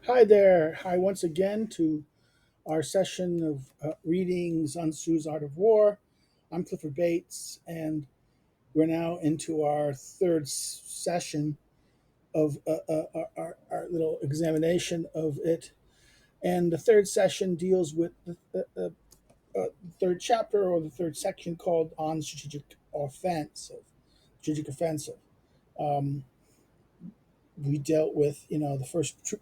Hi there. Hi once again to our session of reading Sun Tzu's Art of War. I'm Clifford Bates, and we're now into our third session of our little examination of it. And the third session deals with the third chapter or the third section called On Strategic Offensive. Um, we dealt with, the first.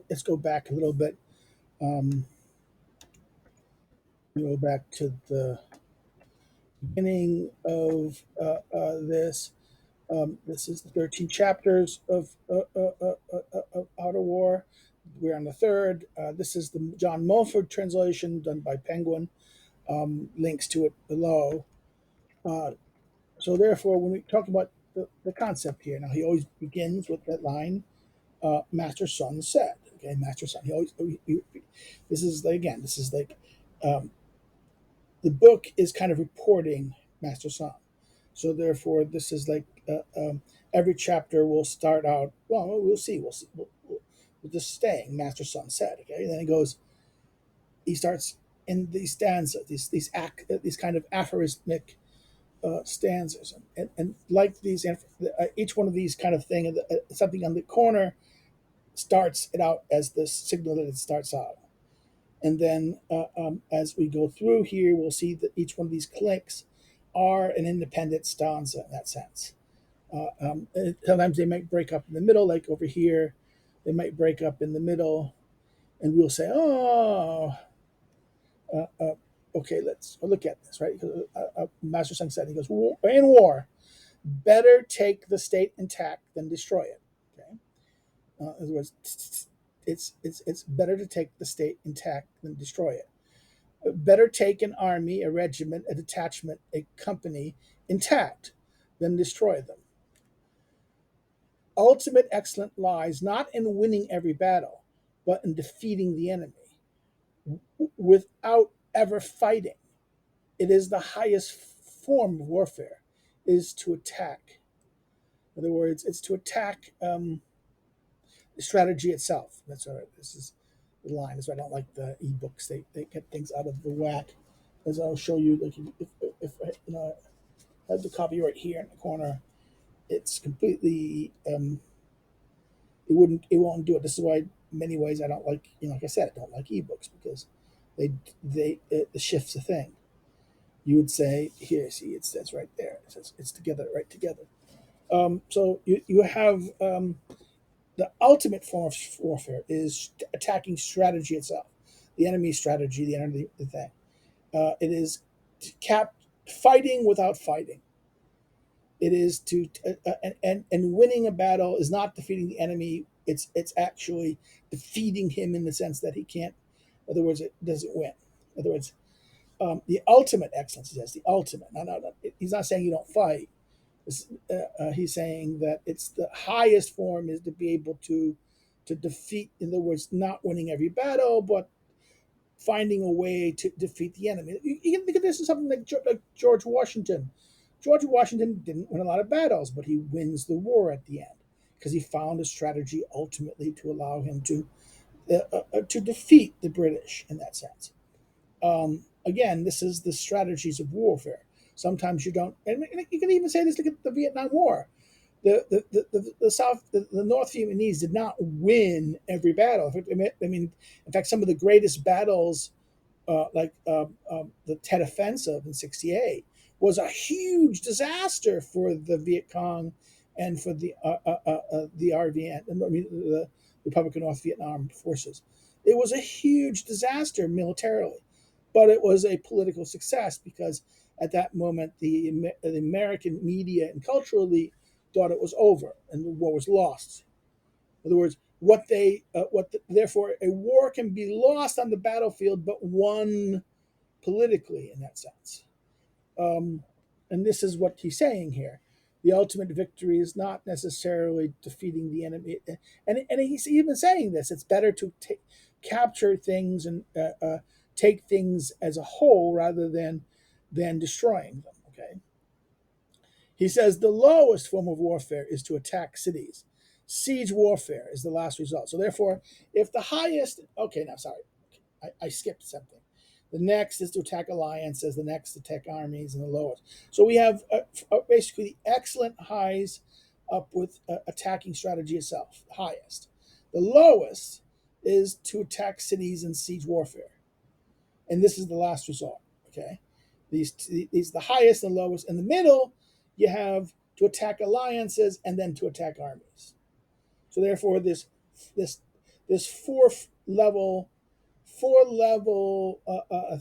Let's go back a little bit. Um, go back to the beginning of this. This is the 13 chapters of Outer War. We're on the third. This is the John Milford translation done by Penguin. Links to it below. Uh, so, therefore, when we talk about the concept here, now he always begins with that line, Master Sun said. Okay, Master Sun. He always. This is like, again. This is like um, the book is kind of reporting Master Sun. So therefore, this is like every chapter will start out. Well, we'll see. We'll see. We're just staying. Master Sun said. Okay. And then he goes. He starts in these stanzas. These kind of aphorismic stanzas, and like these, each one of these kind of thing, something on the corner starts it out as the signal that it starts out. And then as we go through here, we'll see that each one of these clicks are an independent stanza in that sense. Sometimes they might break up in the middle, like over here, they might break up in the middle, and we'll say, "Oh, uh, uh, okay, let's look at this." Right? Master Sun said, "He goes, in war, better take the state intact than destroy it." Okay. In other words, it's better to take the state intact than destroy it. Better take an army, a regiment, a detachment, a company intact than destroy them. Ultimate excellence lies not in winning every battle, but in defeating the enemy without ever fighting. It is the highest form of warfare, is to attack. In other words, it's to attack the strategy itself. That's all right. This is the line. Is why I don't like the ebooks. They get things out of the whack. As I'll show you, like if I have the copy right here in the corner, it's completely it won't do it. This is why, in many ways, I don't like, like I said, I don't like ebooks because it shifts a thing. You would say, here, see, it says right there. It says it's together, right together. So you have the ultimate form of warfare is attacking strategy itself, the enemy's strategy, the enemy, the thing. It is fighting without fighting. It is to and winning a battle is not defeating the enemy. It's actually defeating him in the sense that he can't. In other words, it doesn't win. In other words, the ultimate excellence. He says the ultimate. No. He's not saying you don't fight. He's saying that it's the highest form is to be able to defeat. In other words, not winning every battle, but finding a way to defeat the enemy. You can think of this as something like George Washington. George Washington didn't win a lot of battles, but he wins the war at the end because he found a strategy ultimately to allow him to defeat the British in that sense. Again, this is the strategies of warfare. Sometimes you don't, and you can even say this. Look at the Vietnam War. The South, the North Vietnamese did not win every battle. I mean, in fact, some of the greatest battles, the Tet Offensive in '68, was a huge disaster for the Viet Cong and for the RVN, I mean, the Republic of North Vietnam forces. It was a huge disaster militarily, but it was a political success because at that moment the American media and cultural elite thought it was over and the war was lost. In other words, therefore a war can be lost on the battlefield but won politically in that sense. Um, and this is what he's saying here. The ultimate victory is not necessarily defeating the enemy, and he's even saying this. It's better to capture things and take things as a whole rather than destroying them. Okay. He says the lowest form of warfare is to attack cities. Siege warfare is the last result. So therefore, if the highest, okay, now sorry, I skipped something. The next is to attack alliances. The next to attack armies, and the lowest. So we have basically the excellent highs up with attacking strategy itself, highest. The lowest is to attack cities in siege warfare, and this is the last resort. Okay, these the highest and lowest. In the middle, you have to attack alliances and then to attack armies. So therefore, this this four level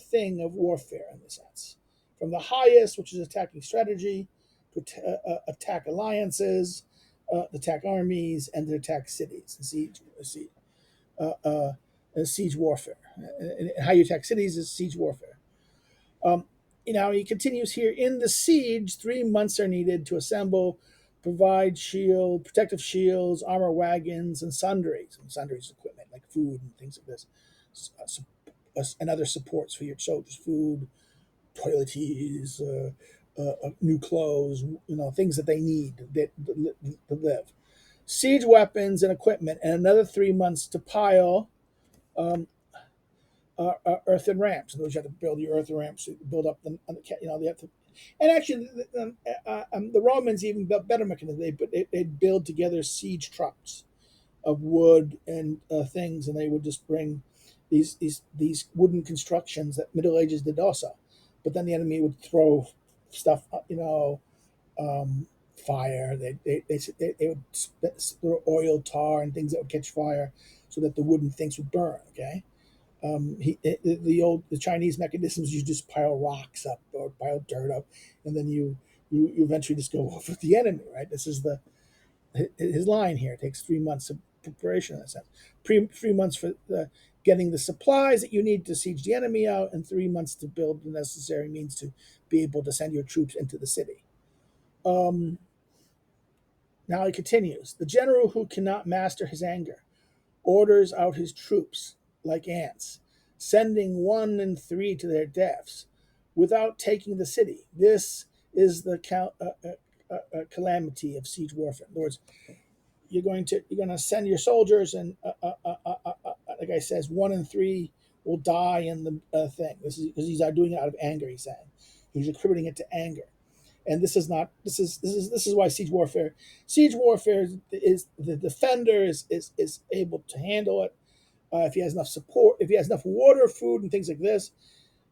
thing of warfare in the sense, from the highest, which is attacking strategy, to attack alliances, attack armies, and to attack cities and uh, uh, siege warfare. And how you attack cities is siege warfare. Um, he continues here. In the siege, 3 months are needed to assemble, provide protective shields, armor wagons, and sundries equipment like food and things like this, and other supports for your soldiers: food, toiletries, new clothes, things that they need to live. Siege weapons and equipment, and another 3 months to pile earthen ramps. In other words, you have to build your earthen ramps, build up they have to. And actually, the Romans even built better mechanisms. They'd build together siege trucks of wood and things, and they would just bring these wooden constructions that Middle Ages did also. But then the enemy would throw stuff, um, fire. They would throw oil, tar, and things that would catch fire, so that the wooden things would burn. Okay. The Chinese mechanisms, you just pile rocks up or pile dirt up, and then you eventually just go over the enemy. Right. This is his line here. It takes 3 months of preparation in that sense. 3 months for getting the supplies that you need to siege the enemy out, and 3 months to build the necessary means to be able to send your troops into the city. Um, Now he continues. The general who cannot master his anger orders out his troops like ants, sending 1 and 3 to their deaths without taking the city. This is the calamity of siege warfare. In other words, you're going to send your soldiers, and like I says, 1 and 3 will die in the thing. This is because he's doing it out of anger. He's saying he's attributing it to anger, and this is not. This is why siege warfare is the defender is able to handle it if he has enough support, if he has enough water, food, and things like this,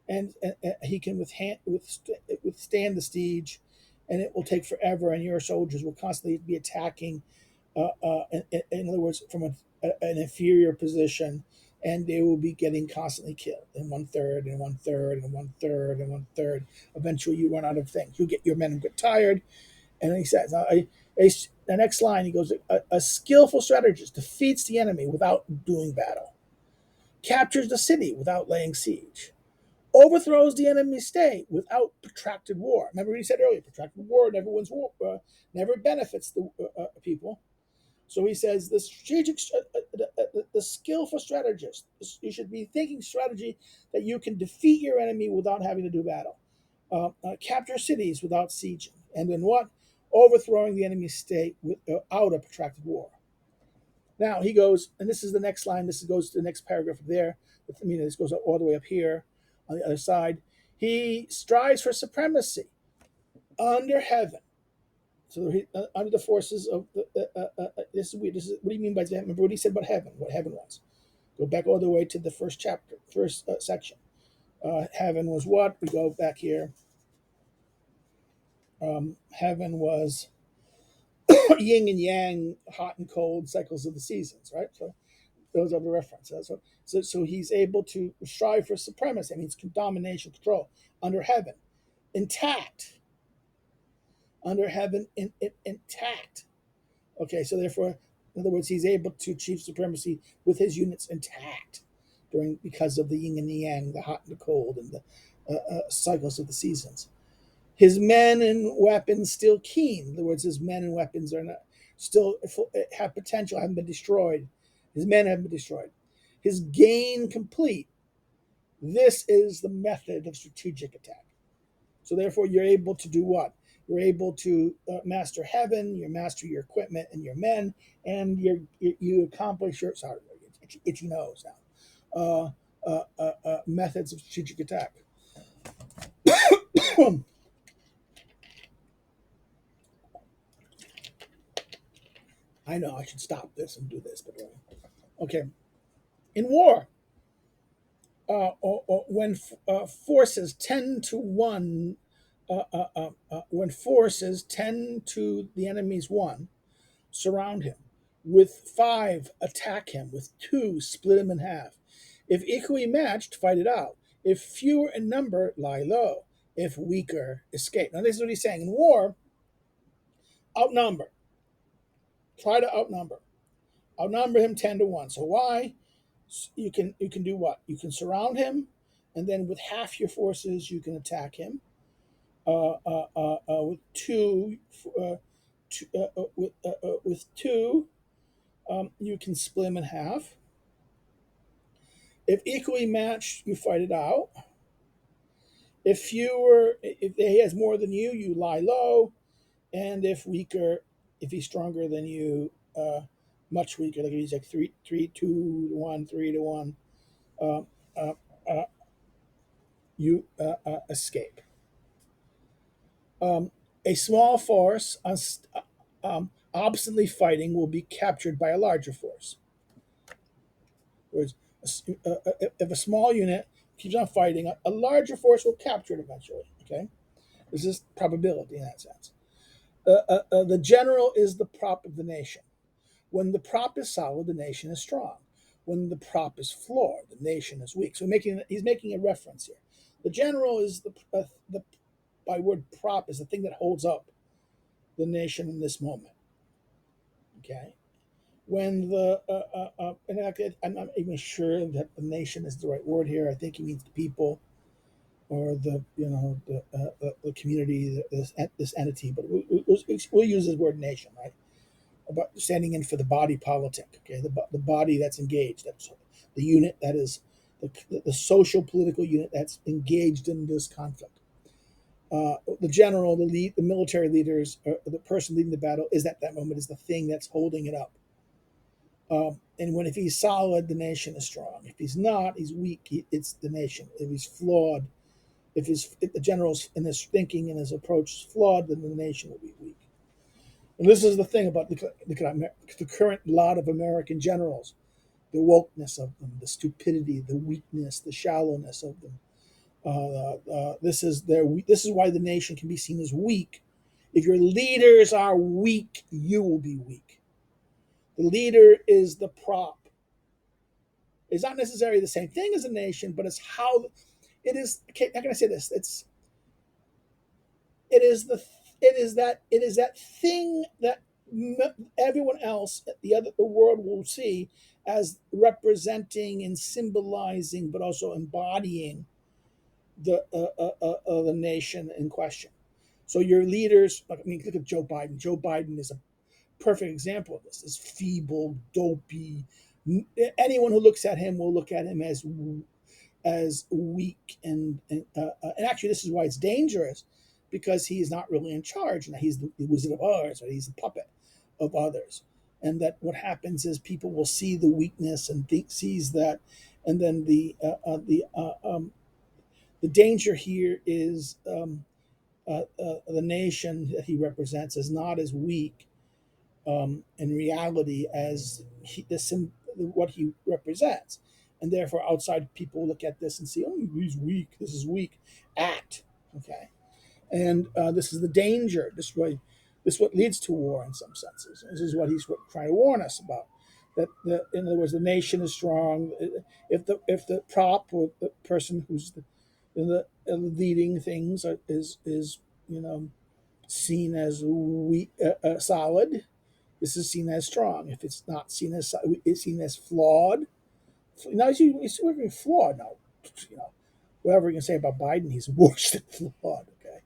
and he can withstand the siege, and it will take forever, and your soldiers will constantly be attacking in other words, from an inferior position, and they will be getting constantly killed in 1/3 and 1/3 and 1/3 and 1/3. Eventually, you run out of things. You get your men get tired, and he says, the next line, he goes, a skillful strategist defeats the enemy without doing battle, captures the city without laying siege, overthrows the enemy's state without protracted war. Remember what he said earlier: protracted war never wins war, never benefits the people. So he says the skillful strategist. You should be thinking strategy that you can defeat your enemy without having to do battle, capture cities without sieging, and then what? Overthrowing the enemy's state without a protracted war. Now he goes, and this is the next line. This goes to the next paragraph there. I mean, this goes all the way up here on the other side. He strives for supremacy under heaven. So under the forces of this is weird. This is what do you mean by that? Remember what he said about heaven? What heaven was? Go back all the way to the first chapter, first section. Heaven was what? We go back here. Heaven was yin and yang, hot and cold, cycles of the seasons, right? So those are the references. So he's able to strive for supremacy. That means domination, control under heaven, intact. Under heaven, intact. Okay, so therefore, in other words, he's able to achieve supremacy with his units intact because of the yin and the yang, the hot and the cold, and the cycles of the seasons. His men and weapons still keen. In other words, his men and weapons are not still have potential, haven't been destroyed. His men haven't been destroyed. His gain complete. This is the method of strategic attack. So therefore, you're able to do what? You're able to master heaven, you master your equipment and your men, and you accomplish your, sorry, itchy nose now, methods of strategic attack. I know I should stop this and do this, but okay. In war, when forces 10 to 1, when forces 10 to the enemy's 1, surround him. With 5, attack him. With 2, split him in half. If equally matched, fight it out. If fewer in number, lie low. If weaker, escape. Now, this is what he's saying. In war, outnumber. Try to outnumber. Outnumber him 10 to 1. So why? You can do what? You can surround him, and then with half your forces, you can attack him. With two, with two, you can split him in half. If equally matched, you fight it out. If he has more than you lie low. And if weaker, if he's stronger than you, much weaker, like if he's like 3, 2 to 1, 3 to 1, uh, uh, uh, you escape. Um, a small force obstinately fighting will be captured by a larger force. Whereas, if a small unit keeps on fighting, a larger force will capture it eventually. Okay, there's this probability in that sense. The general is the prop of the nation. When the prop is solid, the nation is strong. When the prop is flawed, the nation is weak. So he's making a reference here. The general is the by word prop is the thing that holds up the nation in this moment. Okay. When the and I'm not even sure that the nation is the right word here. I think he means the people or the community, this entity. But we'll use the word nation, right? About standing in for the body politic. Okay, the body that's engaged. That's the unit that is the social political unit that's engaged in this conflict. The general, the military leaders, the person leading the battle is at that moment is the thing that's holding it up. And if he's solid, the nation is strong. If he's not, he's weak. It's the nation. If he's flawed, if the general's in his thinking and his approach is flawed, then the nation will be weak. And this is the thing about the current lot of American generals: the wokeness of them, the stupidity, the weakness, the shallowness of them. This is why the nation can be seen as weak. If your leaders are weak, you will be weak. The leader is the prop. It's not necessarily the same thing as a nation, but it's how it is. Okay, how can I say this? It is the it is that thing that everyone else, the world will see as representing and symbolizing, but also embodying the nation in question. So your leaders, I mean, look at Joe Biden. Joe Biden is a perfect example of this. This feeble, dopey. Anyone who looks at him will look at him as weak and actually this is why it's dangerous, because he is not really in charge and he's the Wizard of Oz, or he's the puppet of others, and that what happens is people will see the weakness and sees that, and then the danger here is the nation that he represents is not as weak in reality as what he represents. And therefore, outside people look at this and see, oh, he's weak. This is weak. Act. Okay. And this is the danger. This is what leads to war in some senses. This is what he's trying to warn us about. That in other words, the nation is strong. If the prop or the person who's leading things is seen as weak, solid, this is seen as strong. If it's not seen as it's seen as flawed. Now he's working flawed now. You know, whatever you can say about Biden, he's worse than flawed. Okay.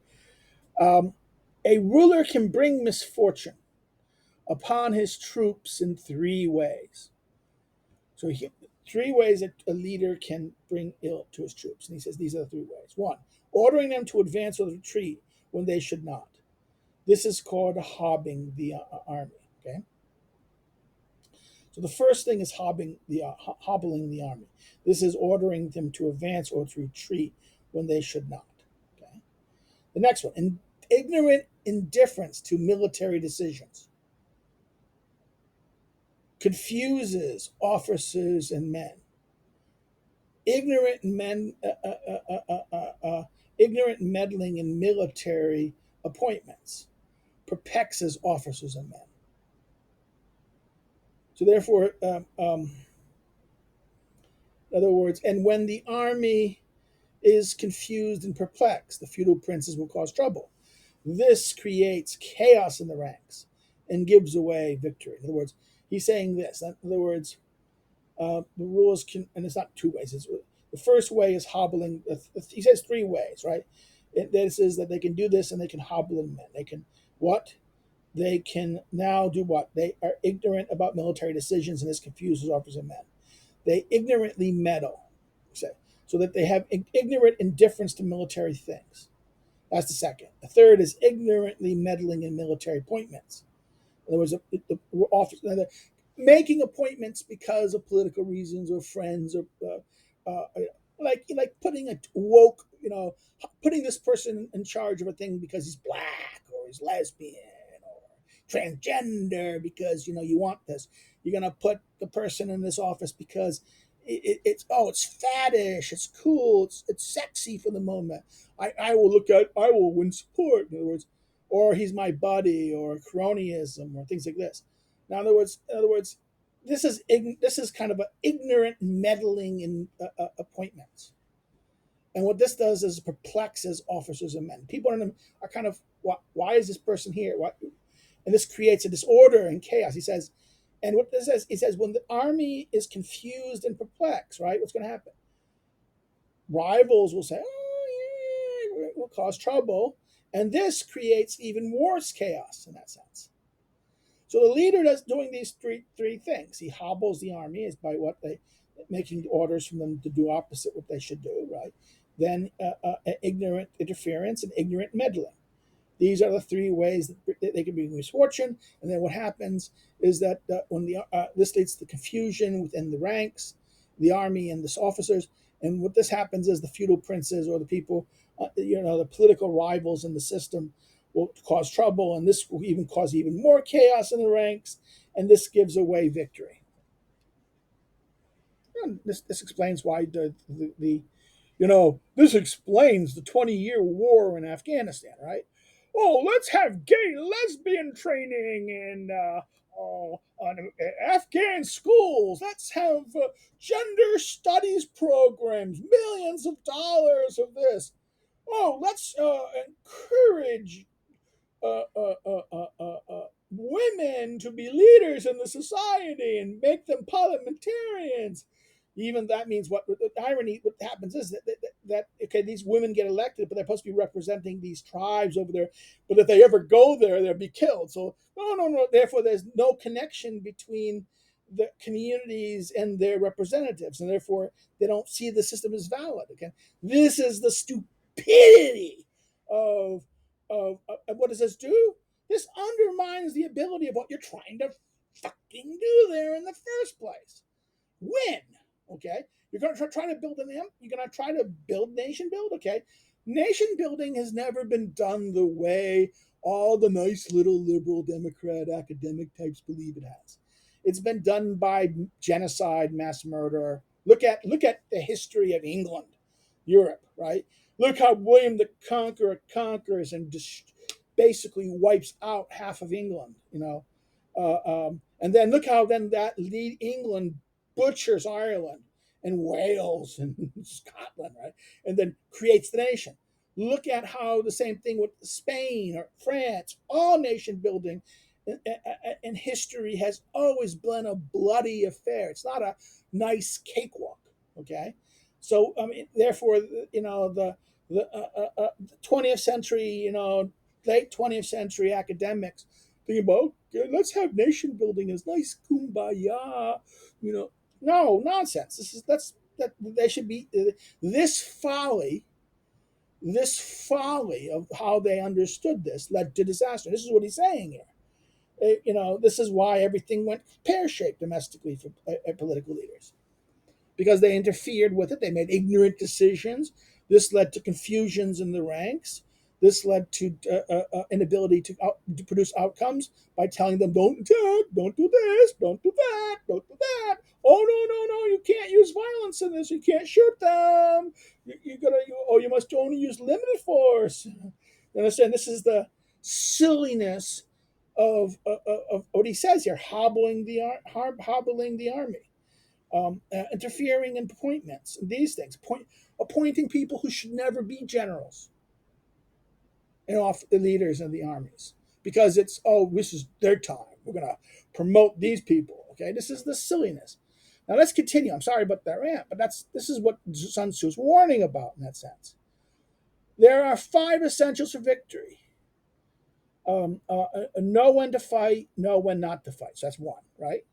Um, a ruler can bring misfortune upon his troops in 3 ways. So 3 ways that a leader can bring ill to his troops. And he says these are the 3 ways. One, ordering them to advance or retreat when they should not. This is called hobbing the army. Okay, so the first thing is hobbling the army. This is ordering them to advance or to retreat when they should not. Okay, the next one, ignorant indifference to military decisions, confuses officers and men. Ignorant men, ignorant meddling in military appointments perplexes officers and men. So therefore, in other words, and when the army is confused and perplexed, the feudal princes will cause trouble. This creates chaos in the ranks and gives away victory. In other words, he's saying this. In other words, the rules can, and it's not two ways. The first way is hobbling. He says three ways, right? This is that they can do this and they can hobble in men. They can what? They can now do what? They are ignorant about military decisions and this confuses officers and men. They ignorantly meddle, say, so that they have ignorant indifference to military things. That's the second. The third is ignorantly meddling in military appointments. In other words, the office, making appointments because of political reasons or friends or like putting a woke, putting this person in charge of a thing because he's black or he's lesbian or transgender because you want this. You're gonna put the person in this office because it's faddish, it's cool, it's sexy for the moment. I will win support. In other words, or he's my buddy, or cronyism, or things like this. Now, in other words, this is kind of an ignorant meddling in appointments, and what this does is perplexes officers and men. People are kind of why is this person here? What, and this creates a disorder and chaos. He says, and what this says, he says, when the army is confused and perplexed, right? What's going to happen? Rivals will say, "Oh yeah, it will cause trouble," and this creates even worse chaos in that sense. So the leader that's doing these three things. He hobbles the army is by what they making orders from them to do opposite what they should do, right? Then ignorant interference and ignorant meddling. These are the three ways that they can bring misfortune. And then what happens is that when this leads to confusion within the ranks, the army and the officers. And what this happens is the feudal princes or the people, the political rivals in the system will cause trouble, and this will even cause even more chaos in the ranks, and this gives away victory. And this explains why this explains the 20-year war in Afghanistan, right? Oh, let's have gay lesbian training in Afghan schools. Let's have gender studies programs, millions of dollars of this. Oh, let's encourage women to be leaders in the society and make them parliamentarians. Even that means what the irony, what happens is that okay, these women get elected, but they're supposed to be representing these tribes over there. But if they ever go there, they'll be killed. So no. Therefore, there's no connection between the communities and their representatives, and therefore they don't see the system as valid. Okay, this is the stupidity of what does this do? This undermines the ability of what you're trying to fucking do there in the first place. Win, okay? You're going to try to build you're going to try to build nation build, okay? Nation building has never been done the way all the nice little liberal Democrat academic types believe it has. It's been done by genocide, mass murder. Look at the history of England, Europe, right? Look how William the Conqueror conquers and basically wipes out half of England, and then look how then that lead England butchers Ireland and Wales and Scotland, right? And then creates the nation. Look at how the same thing with Spain or France, all nation building in history has always been a bloody affair. It's not a nice cakewalk, okay? So I mean, therefore, the 20th century, late 20th century academics thinking about okay, let's have nation building as nice kumbaya, no nonsense. This is that's that they should be this folly This folly of how they understood this led to disaster. This is what he's saying here. This is why everything went pear shaped domestically for political leaders, because they interfered with it. They made ignorant decisions. This led to confusions in the ranks. This led to inability to produce outcomes by telling them, don't attack, don't do this, don't do that, don't do that. Oh, no, no, no, you can't use violence in this. You can't shoot them. You must only use limited force. You understand? This is the silliness of what he says here, hobbling the army, interfering in appointments, these things, appointing people who should never be generals and off the leaders of the armies, because it's, oh, this is their time. We're going to promote these people. Okay, this is the silliness. Now let's continue. I'm sorry about that rant, but this is what Sun Tzu is warning about in that sense. There are 5 essentials for victory. Know when to fight, know when not to fight. So that's 1, right?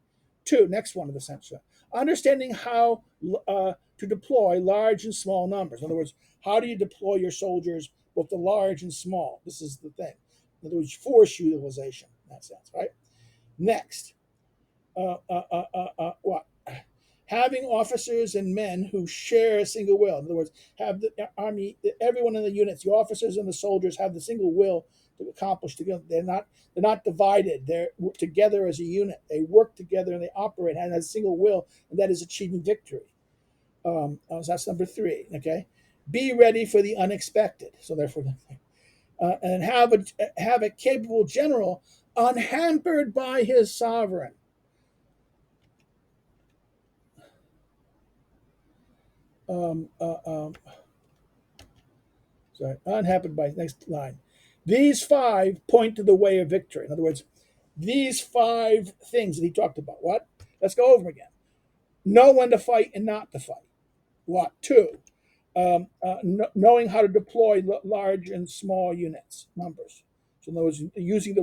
2, next one of the essential. Understanding how to deploy large and small numbers. In other words, how do you deploy your soldiers, both the large and small? This is the thing. In other words, force utilization in that sense, right? Next, what? Having officers and men who share a single will. In other words, have the army, everyone in the units, the officers and the soldiers have the single will to accomplish together. They're not divided. They're together as a unit. They work together and they operate and has a single will, and that is achieving victory. So that's number 3. Okay, be ready for the unexpected. So therefore, and have a capable general, unhampered by his sovereign. Um, uh, um, Sorry, unhampered by next line. These 5 point to the way of victory. In other words, these 5 things that he talked about. What? Let's go over them again. Know when to fight and not to fight. What? 2, knowing how to deploy large and small units, numbers. So in other words, using the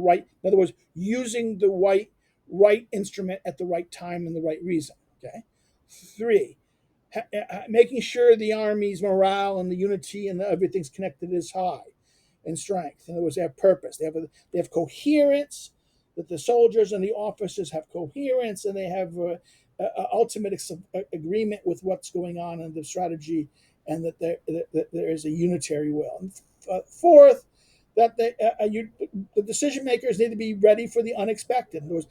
right instrument at the right time and the right reason. Okay. 3, making sure the army's morale and the unity and everything's connected is high and strength. In other words, they have purpose. They have coherence. That the soldiers and the officers have coherence, and they have ultimate agreement with what's going on in the strategy, and that there is a unitary will. And 4th, that the decision makers need to be ready for the unexpected. In other words,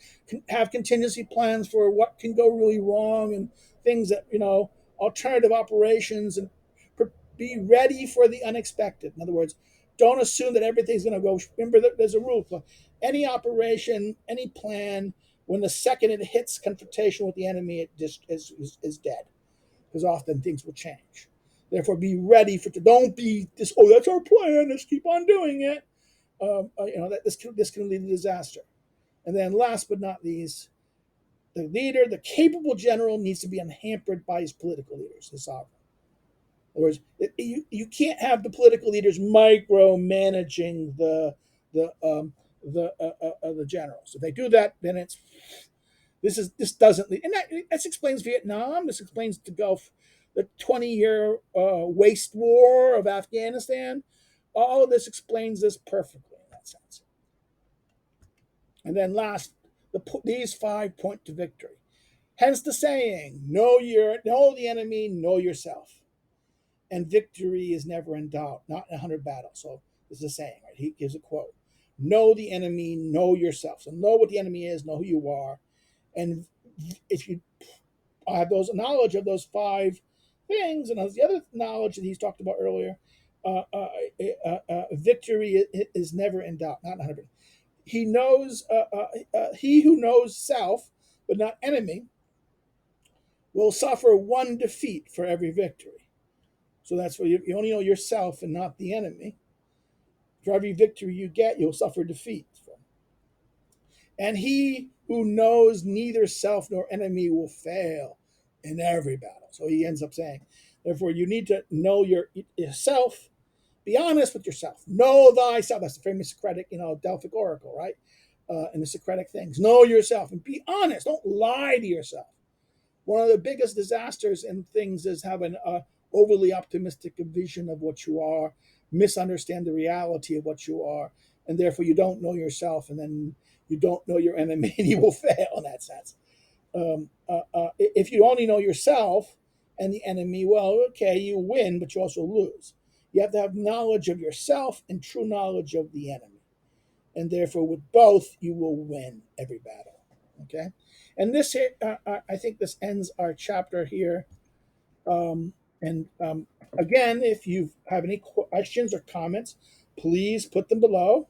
have contingency plans for what can go really wrong and things that alternative operations, and be ready for the unexpected. In other words, don't assume that everything's going to go. Remember that there's a rule for any operation, any plan. When the second it hits confrontation with the enemy, it just is dead, because often things will change. Therefore, be ready for. Don't be this. Oh, that's our plan. Let's keep on doing it. That this can lead to disaster. And then, last but not least, the leader, the capable general, needs to be unhampered by his political leaders, his sovereign. In other words, you can't have the political leaders micromanaging the generals. If they do that, then this doesn't lead, and that explains Vietnam. This explains the Gulf, the 20-year waste war of Afghanistan. All of this explains this perfectly in that sense. And then last, these 5 point to victory. Hence the saying, know the enemy, know yourself. And victory is never in doubt, not in 100 battles. So this is a saying, right? He gives a quote. Know the enemy, know yourself. So know what the enemy is, know who you are. And if you have those knowledge of those 5 things, and the other knowledge that he's talked about earlier, victory is never in doubt, not in 100. He who knows self, but not enemy, will suffer 1 defeat for every victory. So that's where you only know yourself and not the enemy. For every victory you get, you'll suffer defeat. And he who knows neither self nor enemy will fail in every battle. So he ends up saying, therefore, you need to know yourself. Be honest with yourself. Know thyself. That's the famous Socratic, Delphic oracle, right? And the Socratic things. Know yourself and be honest. Don't lie to yourself. One of the biggest disasters in things is having a overly optimistic vision of what you are, misunderstand the reality of what you are, and therefore you don't know yourself, and then you don't know your enemy, and you will fail in that sense. If you only know yourself and the enemy, well, okay, you win, but you also lose. You have to have knowledge of yourself and true knowledge of the enemy, and therefore with both you will win every battle. Okay, and this here, I think this ends our chapter here. And again, if you have any questions or comments, please put them below.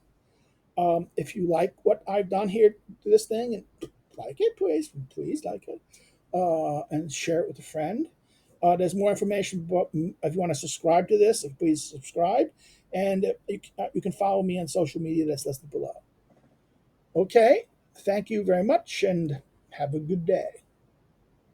If you like what I've done here to this thing, and like it, please like it, and share it with a friend. There's more information. If you want to subscribe to this, please subscribe, and you can follow me on social media that's listed below. Okay, thank you very much, and have a good day.